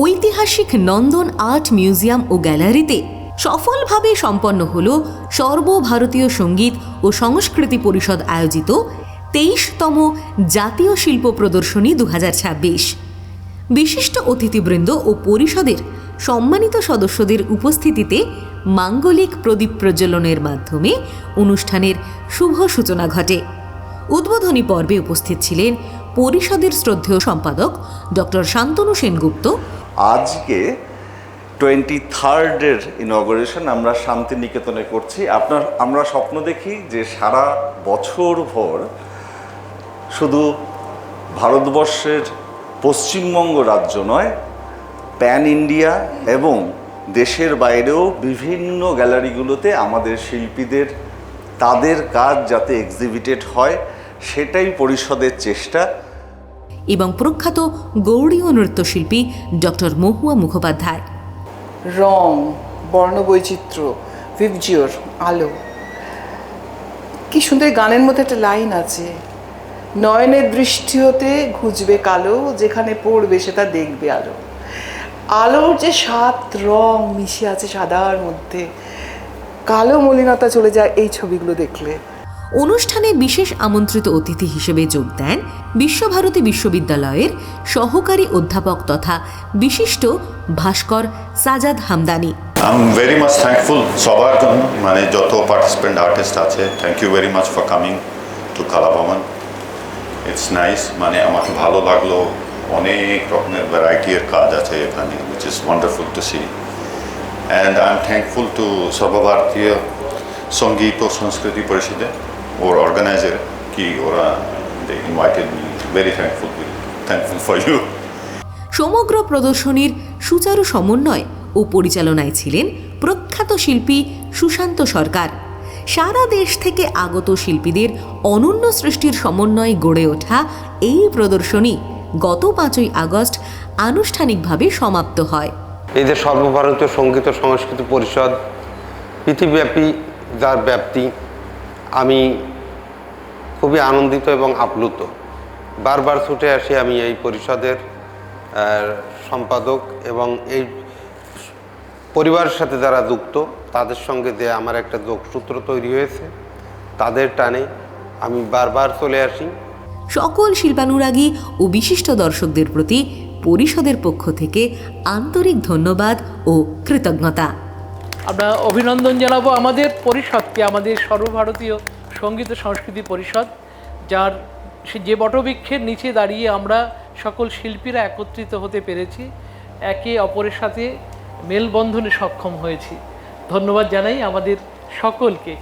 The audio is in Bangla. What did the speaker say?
ঐতিহাসিক নন্দন আর্ট মিউজিয়াম ও গ্যালারিতে সফলভাবে সম্পন্ন হল সর্বভারতীয় সঙ্গীত ও সংস্কৃতি পরিষদ আয়োজিত ২৩তম জাতীয় শিল্প প্রদর্শনী ২০২৬। বিশিষ্ট অতিথিবৃন্দ ও পরিষদের সম্মানিত সদস্যদের উপস্থিতিতে মাঙ্গলিক প্রদীপ প্রজ্বলনের মাধ্যমে অনুষ্ঠানের শুভ সূচনা ঘটে। উদ্বোধনী পর্বে উপস্থিত ছিলেন পরিষদের শ্রদ্ধেয় সম্পাদক ডক্টর শান্তনু সেনগুপ্ত। আজকে 23rd ইনগরেশন আমরা শান্তিনিকেতনে করছি। আমরা স্বপ্ন দেখি যে সারা বছর ভর শুধু ভারতবর্ষের পশ্চিমবঙ্গ রাজ্য নয়, প্যান ইন্ডিয়া এবং দেশের বাইরেও বিভিন্ন গ্যালারিগুলোতে আমাদের শিল্পীদের তাদের কাজ যাতে এক্সিবিটেড হয় সেটাই পরিষদের চেষ্টা। এবং প্রখ্যাত গৌড়ীয় নৃত্যশিল্পী ডক্টর মহুয়া মুখোপাধ্যায়। রং, বর্ণবৈচিত্র্য, ভিবজিওর আলো, কি সুন্দর গানের মধ্যে একটা লাইন আছে, নয়নের দৃষ্টি হতে ঘুচবে কালো, যেখানে পড়বে সেটা দেখবে আলো। আলোর যে 7 রং মিশে আছে সাদার মধ্যে, কালো মলিনতা চলে যায় এই ছবিগুলো দেখলে। অনুষ্ঠানে বিশেষ আমন্ত্রিত অতিথি হিসেবে যোগ দেন বিশ্বভারতী বিশ্ববিদ্যালয়ের সহকারী অধ্যাপক তথা বিশিষ্ট ভাস্কর Sajjad Hamdani. I am very much thankful সবার জন্য, মানে যত পার্টিসিপেন্ট আর্টিস্ট আছে, thank you very much for coming to Kalabhavan. It's nice, মানে আমাকে ভালো লাগলো, অনেক রকমের ভ্যারাইটির কাজ আছে এখানে, which is wonderful to see. And I am thankful to সর্বভারতীয় সঙ্গীত ও সংস্কৃতি পরিষদে, ওর অর্গানাইজার, কি ওরা they invited me, very thankful for you. সমগ্র প্রদর্শনীর সুচারু সমন্বয় ও পরিচালনায় ছিলেন প্রখ্যাত শিল্পী সুশান্ত সরকার। সারা দেশ থেকে আগত শিল্পীদের অনন্য সৃষ্টির সমন্বয়ে গড়ে ওঠা এই প্রদর্শনী গত 5ই আগস্ট আনুষ্ঠানিকভাবে সমাপ্ত হয়। এই যে সর্বভারতীয় সঙ্গীত ও সংস্কৃতি পরিষদ পৃথিবীব্যাপী যার ব্যাপ্তি, আমি খুবই আনন্দিত এবং আপ্লুত। বারবার ছুটে আসি আমি এই পরিষদের সম্পাদক এবং এই পরিবারের সাথে যারা যুক্ত তাদের সঙ্গে যে আমার একটা যোগসূত্র তৈরি হয়েছে, তাদের টানে আমি বারবার চলে আসি। সকল শিল্পানুরাগী ও বিশিষ্ট দর্শকদের প্রতি পরিষদের পক্ষ থেকে আন্তরিক ধন্যবাদ ও কৃতজ্ঞতা। আমরা অভিনন্দন জানাবো আমাদের পরিষদকে, আমাদের সর্বভারতীয় সঙ্গীত ও সংস্কৃতি পরিষদ, যার যে বটবৃক্ষের নিচে দাঁড়িয়ে আমরা সকল শিল্পীরা একত্রিত হতে পেরেছি, একে অপরের সাথে মেলবন্ধনে সক্ষম হয়েছি। ধন্যবাদ জানাই আমাদের সকলকে।